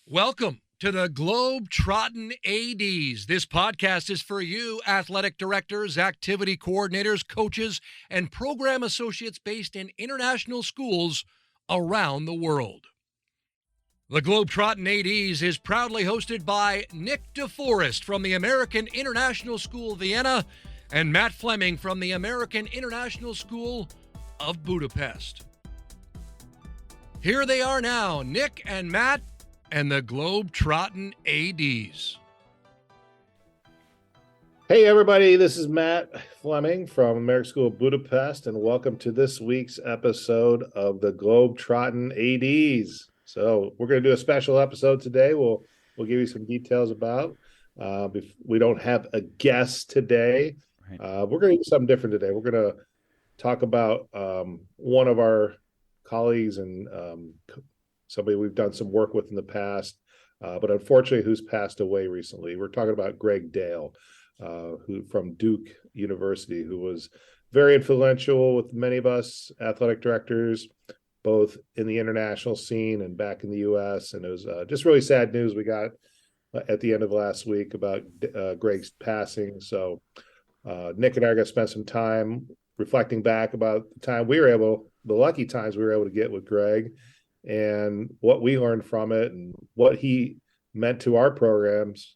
Welcome to the Globetrottin ADs. This podcast is for you, athletic directors, activity coordinators, coaches, and program associates based in international schools around the world. The Globetrottin ADs is proudly hosted by Nick DeForest from the American International School Vienna and Matt Fleming from the American International School of Budapest. Here they are now, Nick and Matt and the Globetrottin ADs. Hey everybody, this is Matt Fleming from American School of Budapest, and welcome to this week's episode of the Globetrottin ADs. So we're going to do a special episode today. We'll give you some details about. We don't have a guest today. Right. We're going to do something different today. We're going to talk about one of our colleagues and somebody we've done some work with in the past, but unfortunately who's passed away recently. We're talking about Greg Dale, who from Duke University, who was very influential with many of us athletic directors, both in the international scene and back in the U.S. And it was just really sad news we got at the end of last week about Greg's passing. So Nick and I are going to spend some time reflecting back about the lucky times we were able to get with Greg, and what we learned from it and what he meant to our programs,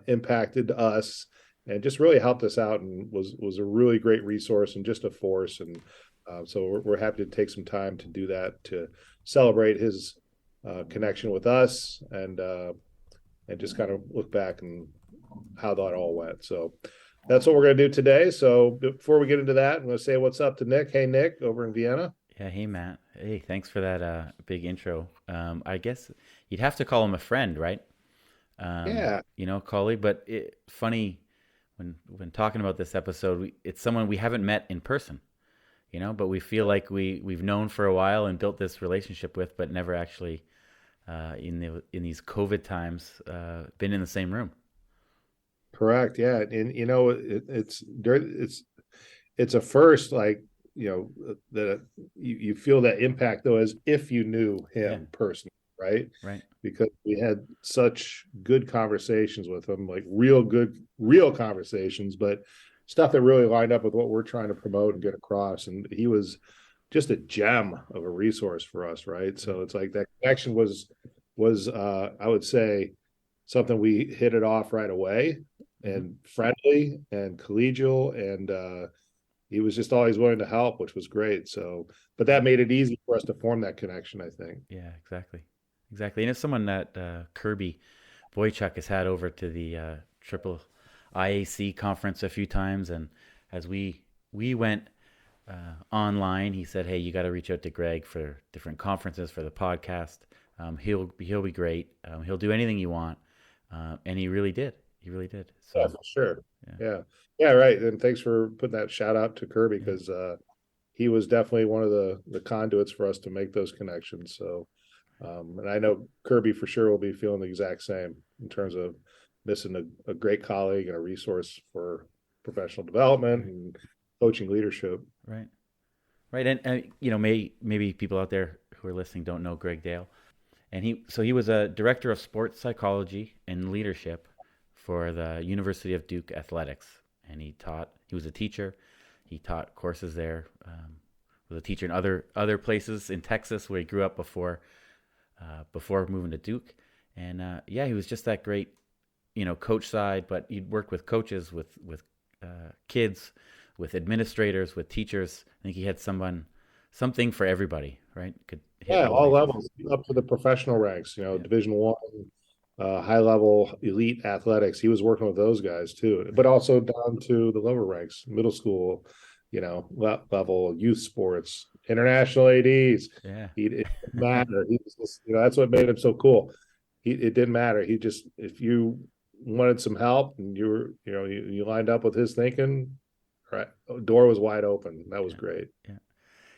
impacted us, and just really helped us out, and was a really great resource and just a force. And so we're happy to take some time to do that, to celebrate his connection with us, and just kind of look back and how that all went. So that's what we're going to do today. So before we get into that, I'm going to say what's up to Nick. Hey, Nick, over in Vienna. Yeah, hey, Matt. Hey, thanks for that big intro. I guess you'd have to call him a friend, right? Yeah. Colleague. But funny, when talking about this episode, it's someone we haven't met in person, but we feel like we've known for a while and built this relationship with, but never actually, in these COVID times, been in the same room. Correct. Yeah. And, it's a first, like, that you feel that impact though, as if you knew him personally, right? Right. Because we had such good conversations with him, like real conversations, but stuff that really lined up with what we're trying to promote and get across. And he was just a gem of a resource for us, right? So it's like that connection was I would say something we hit it off right away, and friendly and collegial, and he was just always willing to help, which was great. So, but that made it easy for us to form that connection, I think. Yeah, exactly. And it's someone that Kirby Boychuk has had over to the Triple IAC conference a few times, and as we went online, he said, "Hey, you got to reach out to Greg for different conferences for the podcast. He'll be great. He'll do anything you want," and he really did. So, yeah, for sure. Yeah, right. And thanks for putting that shout out to Kirby, because he was definitely one of the conduits for us to make those connections. So, and I know Kirby for sure will be feeling the exact same in terms of missing a great colleague and a resource for professional development and coaching leadership. Right. And maybe people out there who are listening don't know Greg Dale, and he was a director of sports psychology and leadership for the University of Duke Athletics, and he was a teacher. He taught courses there. Was a teacher in other places in Texas where he grew up before moving to Duke. And he was just that great, coach side, but he'd work with coaches, with kids, with administrators, with teachers. I think he had something for everybody, right? All levels, up to the professional ranks, Division I, high level elite athletics. He was working with those guys too, but also down to the lower ranks, middle school, level, youth sports, international ADs. Yeah. It didn't matter. He was just, that's what made him so cool. It didn't matter. He just, if you wanted some help and you lined up with his thinking, right, door was wide open. That was great. Yeah.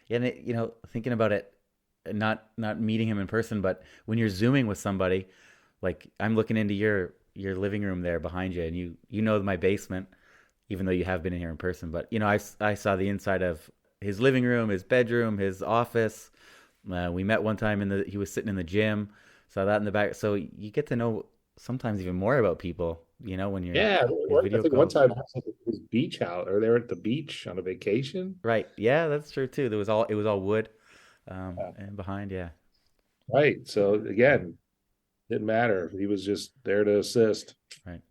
And thinking about it, not meeting him in person, but when you're Zooming with somebody, like I'm looking into your living room there behind you, and you know my basement, even though you have been in here in person. But I saw the inside of his living room, his bedroom, his office. We met one time he was sitting in the gym saw that in the back. So you get to know sometimes even more about people, when you're Yeah, in I video think one calls. time it was beach out, or they were at the beach on a vacation. Right. Yeah, that's true too. It was all wood, Yeah. and behind, yeah. Right. So again, didn't matter. He was just there to assist Right.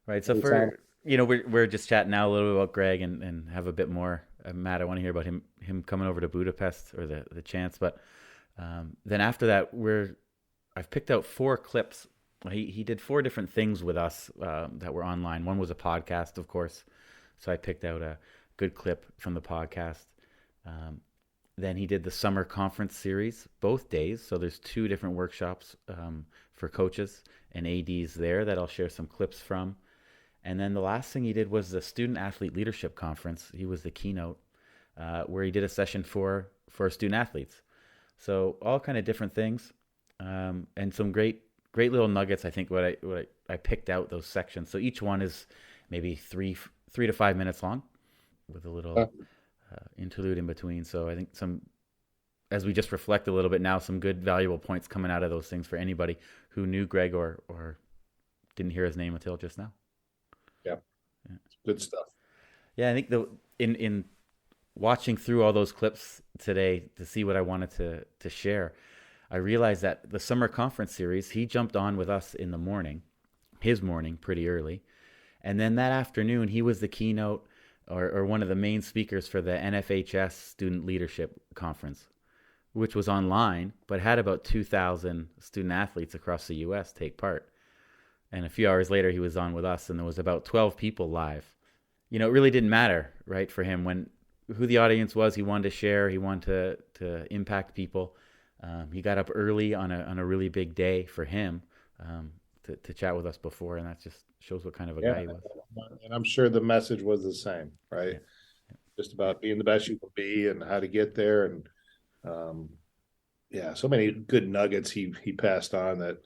Right. So anytime. we're just chatting now a little bit about Greg and have a bit more. Matt, I want to hear about him coming over to Budapest or the chance. But then after that, I've picked out 4 clips. He did 4 different things with us that were online. One was a podcast, of course. So I picked out a good clip from the podcast. Then he did the summer conference series both days. So there's 2 different workshops for coaches and ADs there that I'll share some clips from. And then the last thing he did was the Student Athlete Leadership Conference. He was the keynote where he did a session for student athletes. So all kind of different things and some great little nuggets. I think what I picked out those sections. So each one is maybe 3 to 5 minutes long with a little interlude in between. So I think as we just reflect a little bit now, some good valuable points coming out of those things for anybody who knew Greg or didn't hear his name until just now. Yeah. Yeah. Good stuff. Yeah, I think in watching through all those clips today to see what I wanted to share, I realized that the summer conference series, he jumped on with us in the morning, his morning, pretty early. And then that afternoon, he was the keynote or one of the main speakers for the NFHS Student Leadership Conference, which was online, but had about 2,000 student athletes across the U.S. take part. And a few hours later, he was on with us, and there was about 12 people live. It really didn't matter, right, for him who the audience was. He wanted to share. He wanted to impact people. He got up early on a really big day for him to chat with us before, and that just shows what kind of a guy he was. And I'm sure the message was the same, right? Yeah. Just about being the best you can be and how to get there. And so many good nuggets he passed on that.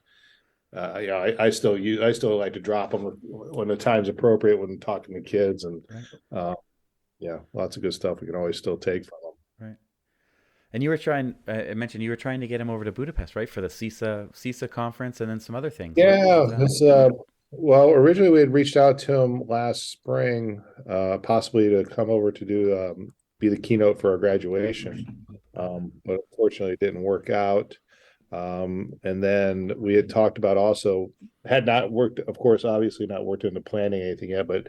I still like to drop them when the time's appropriate when talking to kids, and lots of good stuff we can always still take from them. Right. And you were I mentioned you were trying to get him over to Budapest, right, for the CISA conference and then some other things. Yeah, well, originally we had reached out to him last spring, possibly to come over to be the keynote for our graduation, but unfortunately it didn't work out. And then we had talked about also had not worked, of course, obviously not worked into planning anything yet, but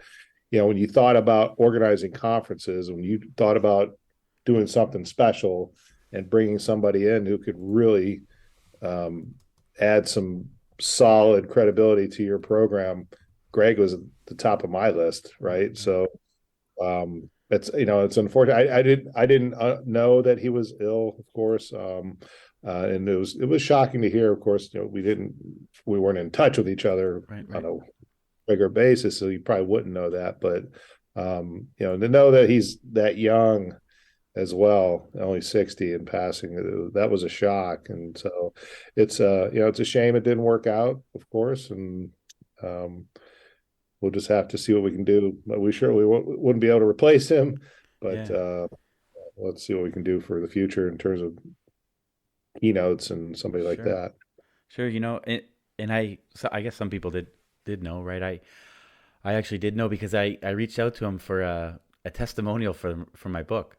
when you thought about organizing conferences, when you thought about doing something special and bringing somebody in who could really add some solid credibility to your program, Greg was at the top of my list, right? So it's unfortunate. I didn't know that he was ill, of course. And it was shocking to hear. Of course, we weren't in touch with each other on a regular basis, so you probably wouldn't know that. But to know that he's that young as well, only 60 and passing, that was a shock. And so it's a shame it didn't work out, of course, and we'll just have to see what we can do. But we surely wouldn't be able to replace him, but let's see what we can do for the future in terms of keynotes and somebody like that. Sure, and I guess some people did know, right? I actually did know because I reached out to him for a testimonial for my book,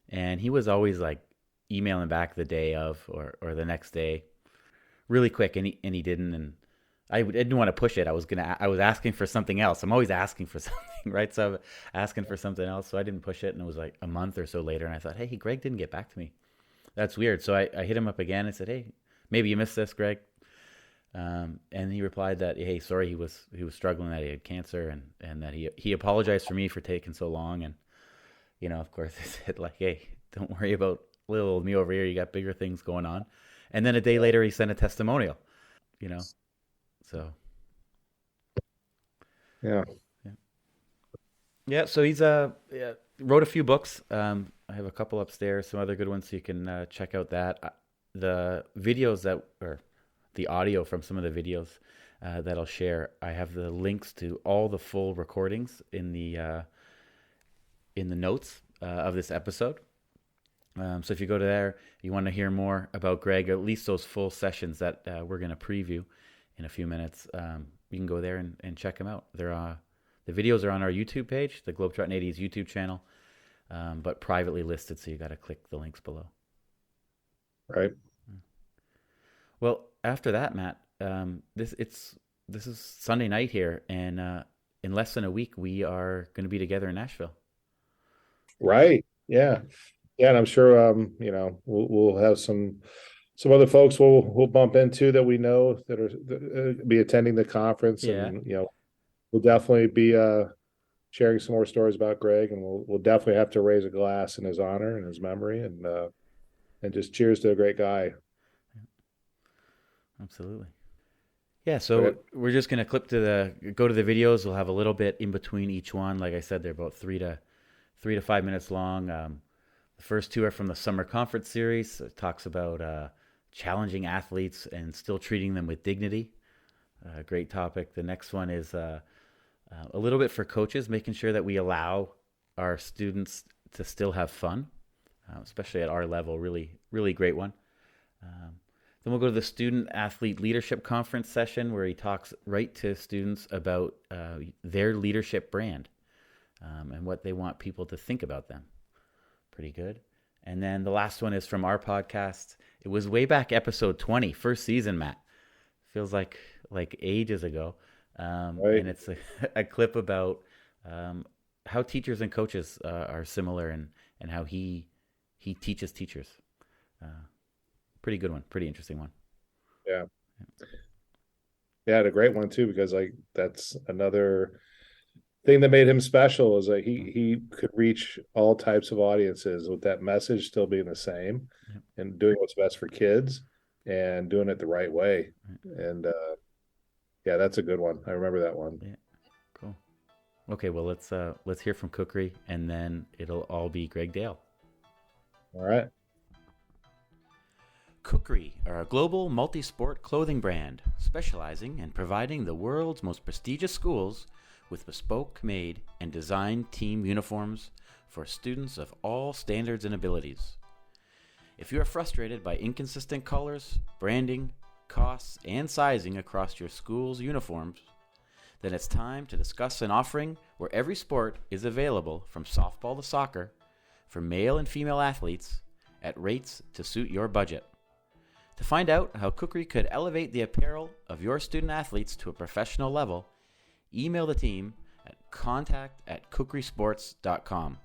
and he was always like emailing back the day of or the next day, really quick, and he didn't, and I didn't want to push it. I was asking for something else. I'm always asking for something, right? So I'm asking for something else, so I didn't push it, and it was like a month or so later, and I thought, hey, Greg didn't get back to me. That's weird. So I hit him up again and said, hey, maybe you missed this, Greg. And he replied that, hey, sorry, he was struggling, that he had cancer, and that he apologized for me for taking so long. And, of course, I said, like, hey, don't worry about little old me over here. You got bigger things going on. And then a day later, he sent a testimonial, so. Yeah. Yeah. So he's wrote a few books. I have a couple upstairs, some other good ones, so you can check out that. The videos or the audio from some of the videos that I'll share, I have the links to all the full recordings in the notes of this episode. So if you go to there, you want to hear more about Greg, or at least those full sessions that we're going to preview in a few minutes. You can go there and check them out. The videos are on our YouTube page, the Globetrottin AD's YouTube channel, but privately listed, so you got to click the links below. Right. Well, after that, Matt, this is Sunday night here, and in less than a week, we are going to be together in Nashville. Right. Yeah. Yeah. And I'm sure, we'll have some other folks we'll bump into that we know that are be attending the conference. Yeah. And, we'll definitely be sharing some more stories about Greg, and we'll definitely have to raise a glass in his honor and his memory, and just cheers to a great guy. Absolutely. Yeah, so we're just going to go to the videos. We'll have a little bit in between each one. Like I said, they're about 3 to 5 minutes long. The first two are from the Summer Conference Series. It talks about challenging athletes and still treating them with dignity. Great topic. The next one is a little bit for coaches, making sure that we allow our students to still have fun, especially at our level. Really, really great one. Then we'll go to the Student Athlete Leadership Conference session, where he talks right to students about their leadership brand and what they want people to think about them. Pretty good. And then the last one is from our podcast. It was way back episode 20, first season, Matt. Feels like ages ago. Right. And it's a clip about how teachers and coaches are similar, and how he teaches teachers. Pretty good one. Pretty interesting one. Yeah. Yeah, and a great one too, because that's another thing that made him special, is that he could reach all types of audiences with that message still being the same, and doing what's best for kids and doing it the right way. And yeah, that's a good one. I remember that one. Yeah. Cool. Okay, well let's hear from Cookery, and then it'll all be Greg Dale. All right. Cookery are a global multi-sport clothing brand specializing in providing the world's most prestigious schools with bespoke made and designed team uniforms for students of all standards and abilities. If you are frustrated by inconsistent colors, branding, costs, and sizing across your school's uniforms, then it's time to discuss an offering where every sport is available, from softball to soccer, for male and female athletes at rates to suit your budget. To find out how Cookery could elevate the apparel of your student athletes to a professional level, email the team at contact@cookerysports.com.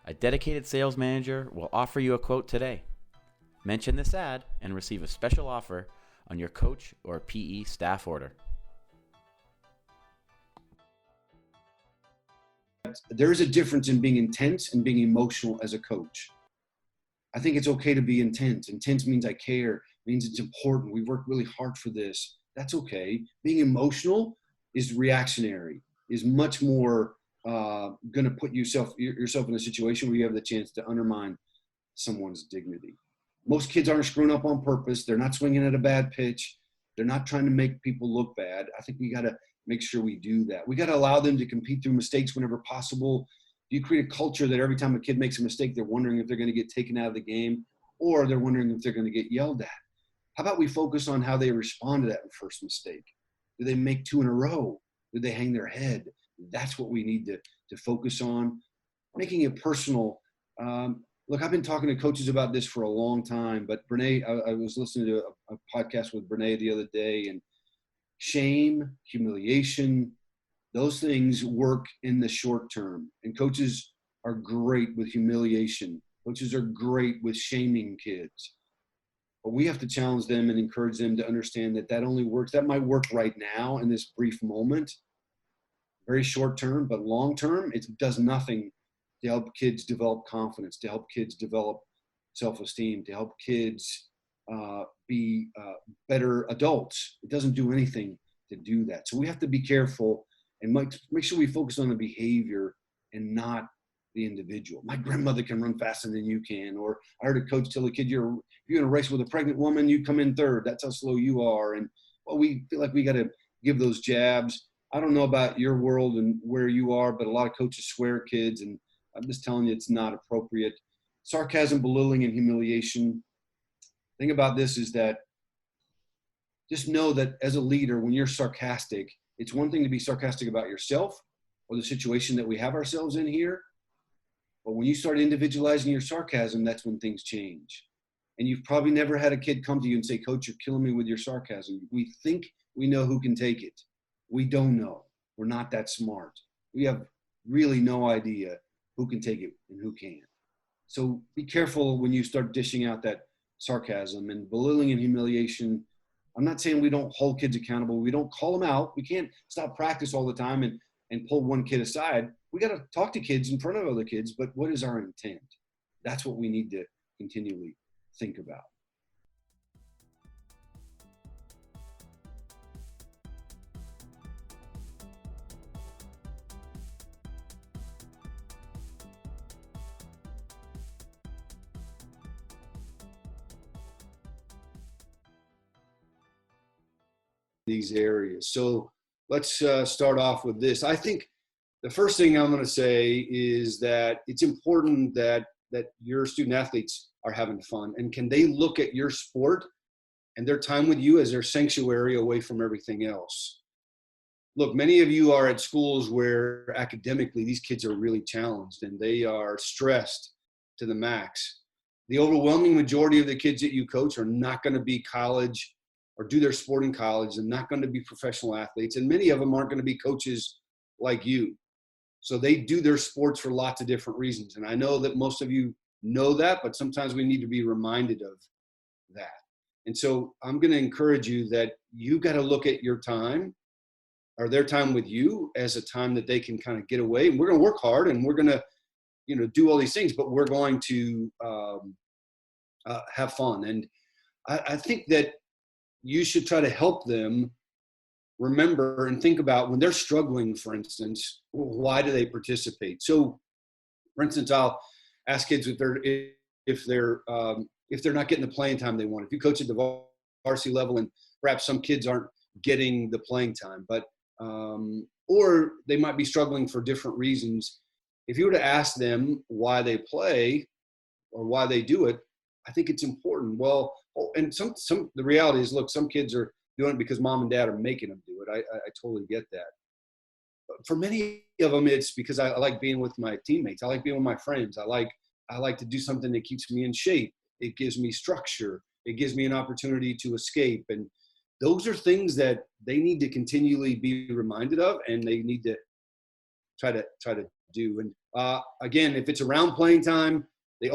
A dedicated sales manager will offer you a quote today. Mention this ad and receive a special offer on your coach or PE staff order. There is a difference in being intense and being emotional as a coach. I think it's okay to be intense. Intense means I care, means it's important. We've worked really hard for this. That's okay. Being emotional is reactionary, is much more going to put yourself in a situation where you have the chance to undermine someone's dignity. Most kids aren't screwing up on purpose. They're not swinging at a bad pitch. They're not trying to make people look bad. I think we got to make sure we do that. We got to allow them to compete through mistakes whenever possible. You create a culture that every time a kid makes a mistake, they're wondering if they're going to get taken out of the game, or they're wondering if they're going to get yelled at. How about we focus on how they respond to that first mistake? Do they make 2 in a row? Do they hang their head? That's what we need to focus on. Making it personal. Look, I've been talking to coaches about this for a long time, but Brene, I was listening to a podcast with Brene the other day, and shame, humiliation, those things work in the short term. And coaches are great with humiliation. Coaches are great with shaming kids. But we have to challenge them and encourage them to understand that only works. That might work right now in this brief moment, very short term, but long term, it does nothing to help kids develop confidence, to help kids develop self-esteem, to help kids be better adults. It doesn't do anything to do that. So we have to be careful and make sure we focus on the behavior and not the individual. My grandmother can run faster than you can. Or I heard a coach tell a kid, if you're in a race with a pregnant woman, you come in third. That's how slow you are. And we feel like we got to give those jabs. I don't know about your world and where you are, but a lot of coaches swear at kids. And I'm just telling you, it's not appropriate. sarcasm, belittling, and humiliation. The thing about this is that just know that as a leader, when you're sarcastic, it's one thing to be sarcastic about yourself or the situation that we have ourselves in here. But when you start individualizing your sarcasm, that's when things change. And you've probably never had a kid come to you and say, "Coach, you're killing me with your sarcasm." We think we know who can take it. We don't know. We're not that smart. We have really no idea who can take it and who can't. So be careful when you start dishing out that sarcasm and belittling and humiliation. I'm not saying we don't hold kids accountable. We don't call them out. We can't stop practice all the time and pull one kid aside. We got to talk to kids in front of other kids, but what is our intent? That's what we need to continually think about. These areas. So let's start off with this. I think the first thing I'm going to say is that it's important that your student athletes are having fun, and can they look at your sport and their time with you as their sanctuary away from everything else. Look, many of you are at schools where academically these kids are really challenged and they are stressed to the max. The overwhelming majority of the kids that you coach are not going to be college or do their sport in college and not going to be professional athletes. And many of them aren't going to be coaches like you. So they do their sports for lots of different reasons. And I know that most of you know that, but sometimes we need to be reminded of that. And so I'm going to encourage you that you got to look at your time or their time with you as a time that they can kind of get away. And we're going to work hard and we're going to, do all these things, but we're going to have fun. And I think that you should try to help them remember and think about when they're struggling, for instance, why do they participate? So, for instance, I'll ask kids if they're not getting the playing time they want. If you coach at the varsity level and perhaps some kids aren't getting the playing time, but or they might be struggling for different reasons. If you were to ask them why they play or why they do it, I think it's important. Well, and the reality is, look, some kids are doing it because mom and dad are making them do it. I totally get that. But for many of them, it's because I like being with my teammates. I like being with my friends. I like to do something that keeps me in shape. It gives me structure. It gives me an opportunity to escape. And those are things that they need to continually be reminded of, and they need to try to do. And again, if it's around playing time, they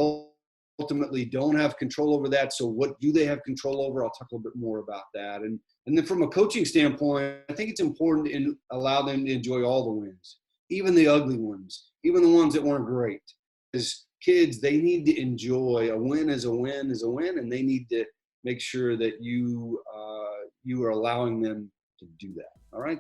ultimately don't have control over that. So what do they have control over? I'll talk a little bit more about that. And then from a coaching standpoint, I think it's important to allow them to enjoy all the wins, even the ugly ones, even the ones that weren't great. As kids, they need to enjoy a win is a win is a win, and they need to make sure that you are allowing them to do that. All right.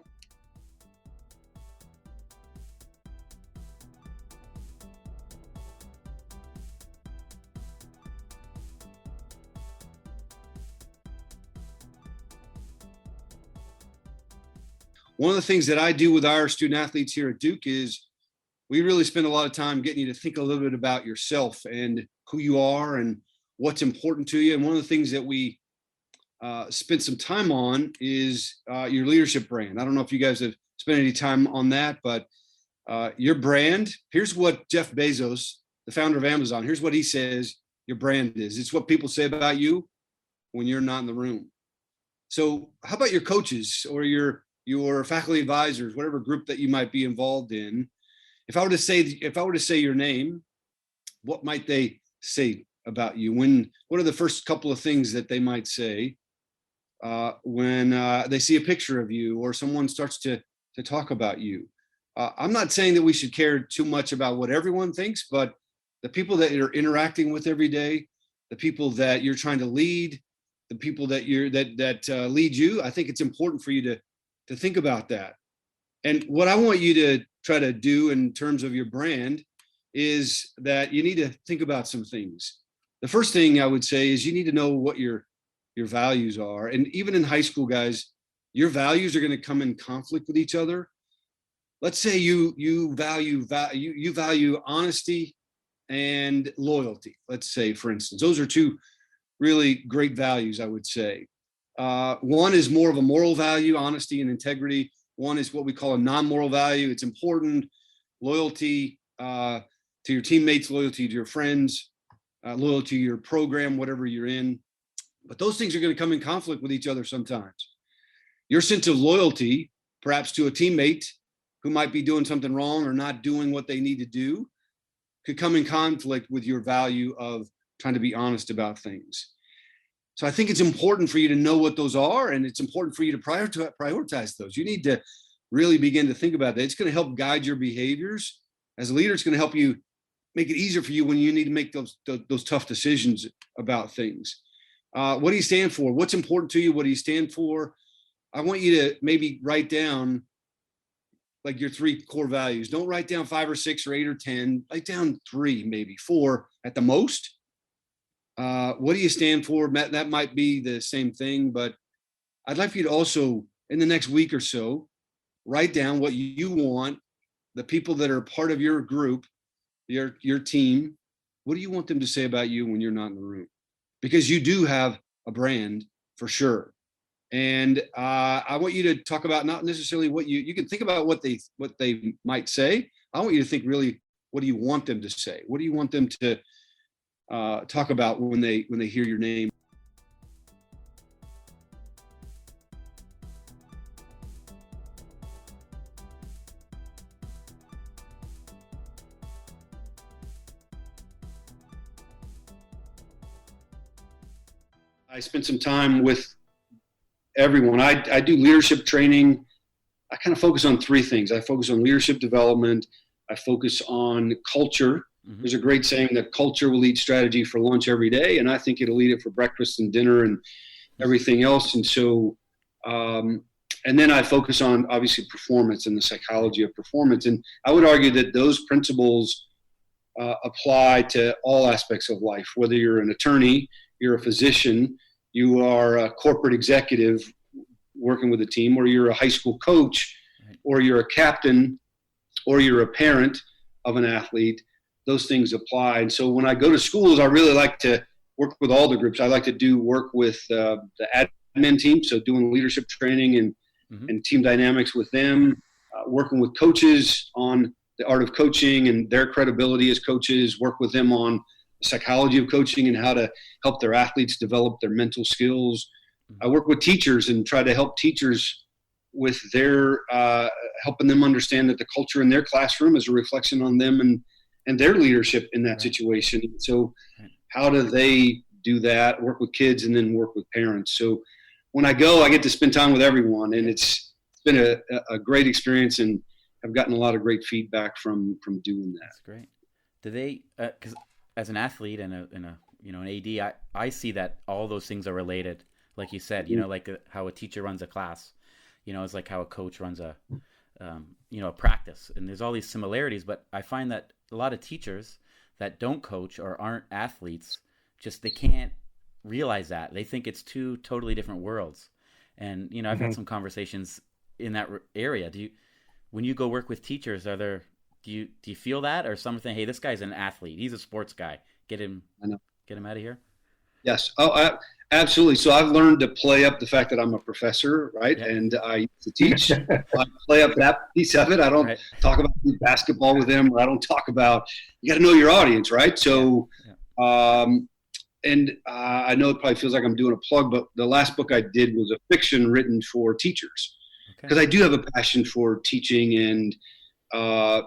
One of the things that I do with our student athletes here at Duke is we really spend a lot of time getting you to think a little bit about yourself and who you are and what's important to you. And one of the things that we spent some time on is your leadership brand. I don't know if you guys have spent any time on that, but your brand, here's what Jeff Bezos, the founder of Amazon, here's what he says your brand is. It's what people say about you when you're not in the room. So how about your coaches or your faculty advisors, whatever group that you might be involved in? If I were to say your name, what might they say about you? What are the first couple of things that they might say when they see a picture of you or someone starts to talk about you? I'm not saying that we should care too much about what everyone thinks, but the people that you're interacting with every day, the people that you're trying to lead, the people that lead you, I think it's important for you to think about that. And what I want you to try to do in terms of your brand is that you need to think about some things. The first thing I would say is you need to know what your values are. And even in high school, guys, your values are going to come in conflict with each other. Let's say you value honesty and loyalty, let's say, for instance. Those are two really great values, I would say. One is more of a moral value, honesty and integrity. One is what we call a non-moral value. It's important. Loyalty to your teammates, loyalty to your friends, loyalty to your program, whatever you're in. But those things are going to come in conflict with each other sometimes. Your sense of loyalty, perhaps to a teammate who might be doing something wrong or not doing what they need to do, could come in conflict with your value of trying to be honest about things. So I think it's important for you to know what those are, and it's important for you to prioritize those. You need to really begin to think about that. It's going to help guide your behaviors. As a leader, it's going to help you make it easier for you when you need to make those tough decisions about things. What do you stand for? What's important to you? What do you stand for? I want you to maybe write down like your 3 core values. Don't write down 5 or 6 or 8 or 10. Write down 3, maybe 4 at the most. What do you stand for? That might be the same thing, but I'd like for you to also, in the next week or so, write down what you want the people that are part of your group, your team. What do you want them to say about you when you're not in the room? Because you do have a brand for sure. And I want you to talk about not necessarily what you can think about what they might say. I want you to think really, what do you want them to say? What do you want them to talk about when they hear your name? I spent some time with everyone. I do leadership training. I kind of focus on 3 things. I focus on leadership development. I focus on culture. Mm-hmm. There's a great saying that culture will eat strategy for lunch every day, and I think it'll eat it for breakfast and dinner and everything else. And so, and then I focus on obviously performance and the psychology of performance. And I would argue that those principles apply to all aspects of life, whether you're an attorney, you're a physician, you are a corporate executive working with a team, or you're a high school coach, or you're a captain, or you're a parent of an athlete. Those things apply. And so when I go to schools, I really like to work with all the groups. I like to do work with the admin team, so doing leadership training and team dynamics with them, working with coaches on the art of coaching and their credibility as coaches, work with them on the psychology of coaching and how to help their athletes develop their mental skills. I work with teachers and try to help teachers with their helping them understand that the culture in their classroom is a reflection on them and their leadership in that situation. So how do they do that, work with kids and then work with parents? So when I go, I get to spend time with everyone, and it's been a great experience, and I've gotten a lot of great feedback from doing that. That's great. Do they, because as an athlete and an AD, I see that all those things are related. Like you said, like how a teacher runs a class, it's like how a coach runs a practice, and there's all these similarities. But I find that a lot of teachers that don't coach or aren't athletes, they can't realize that. They think it's 2 totally different worlds. And, I've had some conversations in that area. When you go work with teachers, do you feel that, or something? Hey, this guy's an athlete. He's a sports guy. Get him out of here. Yes. Oh, absolutely. So I've learned to play up the fact that I'm a professor, right? Yeah. And I used to teach. I play up that piece of it. I don't talk about basketball with them, or I don't talk about, you got to know your audience, right? So, and I know it probably feels like I'm doing a plug, but the last book I did was a fiction written for teachers, because I do have a passion for teaching, and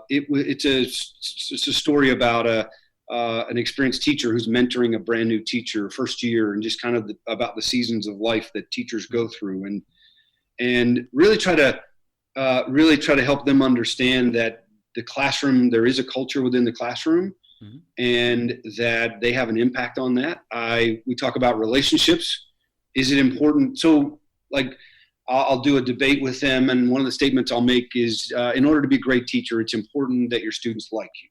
it's a story about an experienced teacher who's mentoring a brand new teacher first year, and just kind of about the seasons of life that teachers go through, and really try to help them understand that the classroom, there is a culture within the classroom, and that they have an impact on that. We talk about relationships. Is it important? So like I'll do a debate with them, and one of the statements I'll make is, in order to be a great teacher, it's important that your students like you.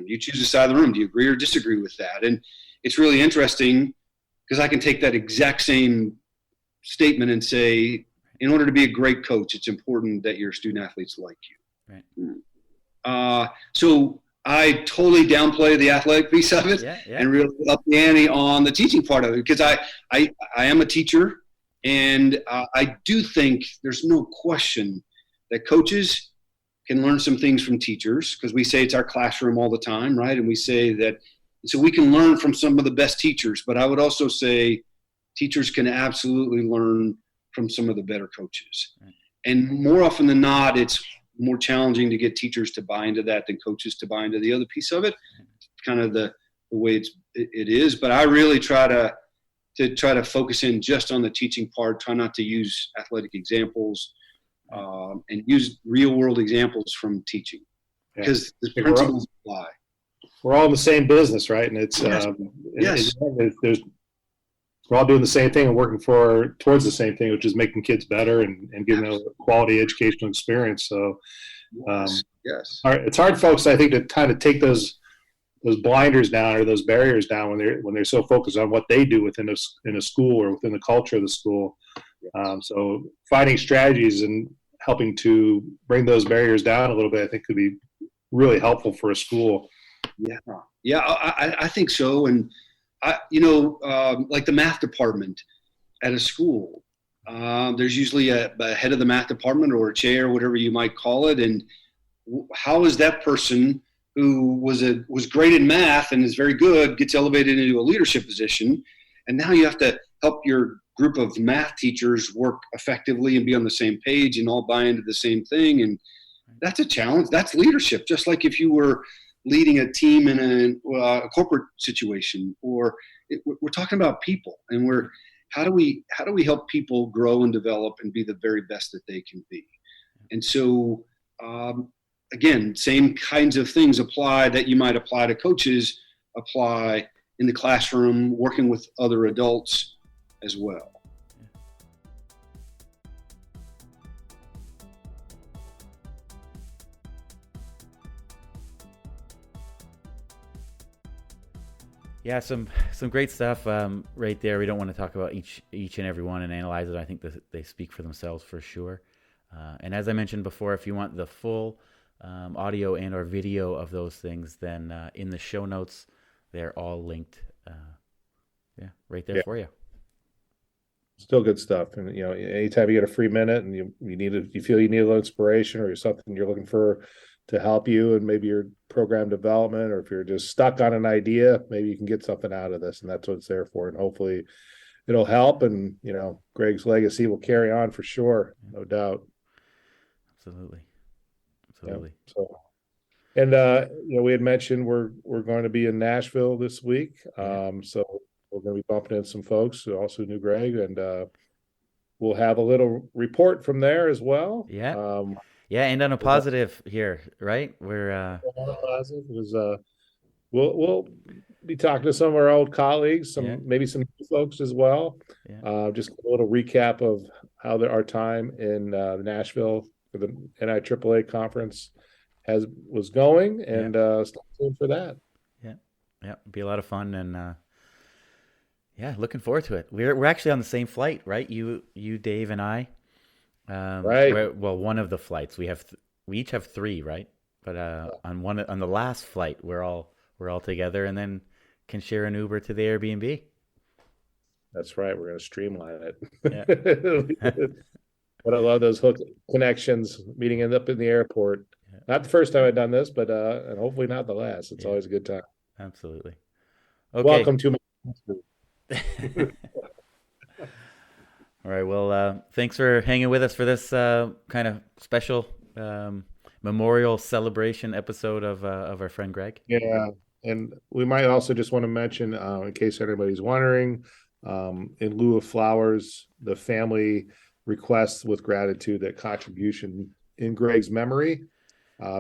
You choose a side of the room. Do you agree or disagree with that? And it's really interesting, because I can take that exact same statement and say, in order to be a great coach, it's important that your student athletes like you. Right. So I totally downplay the athletic piece of it and really up the ante on the teaching part of it, because I am a teacher, and I do think there's no question that coaches can learn some things from teachers, because we say it's our classroom all the time, right? And we say that, so we can learn from some of the best teachers, but I would also say teachers can absolutely learn from some of the better coaches. And more often than not, it's more challenging to get teachers to buy into that than coaches to buy into the other piece of it. It's kind of the way it is. But I really try to focus in just on the teaching part, try not to use athletic examples, and use real world examples from teaching, because the principles apply. We're all in the same business, right? And it's yes. We're all doing the same thing and working towards the same thing, which is making kids better and giving them a quality educational experience. So, yes. It's hard, folks, I think, to kind of take those blinders down or those barriers down when they're so focused on what they do in a school or within the culture of the school. So finding strategies and helping to bring those barriers down a little bit, I think, could be really helpful for a school. Yeah, I think so. And like the math department at a school, there's usually a head of the math department or a chair, whatever you might call it. And how is that person who was great in math and is very good gets elevated into a leadership position? And now you have to help your group of math teachers work effectively and be on the same page and all buy into the same thing. And that's a challenge. That's leadership. Just like if you were leading a team in a corporate situation, or we're talking about people, and how do we help people grow and develop and be the very best that they can be? And so, again, same kinds of things apply that you might apply to coaches, apply in the classroom, working with other adults as well. Yeah, some great stuff right there. We don't want to talk about each and every one and analyze it. I think that they speak for themselves for sure. And as I mentioned before, if you want the full audio and or video of those things, then in the show notes, they're all linked. Right there for you. Still good stuff. And anytime you get a free minute and you feel you need a little inspiration, or something you're looking for to help you and maybe your program development, or if you're just stuck on an idea, maybe you can get something out of this, and that's what it's there for. And hopefully it'll help, and Greg's legacy will carry on for sure, no doubt. Absolutely. Yeah, so, and we had mentioned we're going to be in Nashville this week, so we're going to be bumping in some folks who also knew Greg, and we'll have a little report from there as well. And on a positive here, right? We're positive was we'll be talking to some of our old colleagues, maybe some new folks as well. Just a little recap of how our time in Nashville for the NIAAA conference was going, and stay tuned for that. It'll be a lot of fun, and looking forward to it. We're actually on the same flight, right? You, Dave, and I. Right. Well, one of the flights we each have 3, right? But on the last flight, we're all together, and then can share an Uber to the Airbnb. That's right. We're going to streamline it. But I love those hook connections, meeting up in the airport. Not the first time I've done this, but and hopefully not the last. It's always a good time. Absolutely. Okay. Welcome to my. All right. Well, thanks for hanging with us for this kind of special memorial celebration episode of our friend Greg. Yeah, and we might also just want to mention, in case anybody's wondering, in lieu of flowers, the family requests with gratitude that contribution in Greg's memory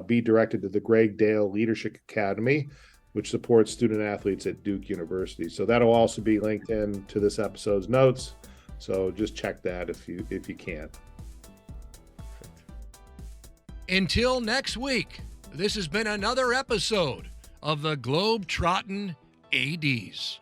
be directed to the Greg Dale Leadership Academy, which supports student athletes at Duke University. So that'll also be linked in to this episode's notes. So just check that if you can. Until next week, this has been another episode of the Globetrottin ADs.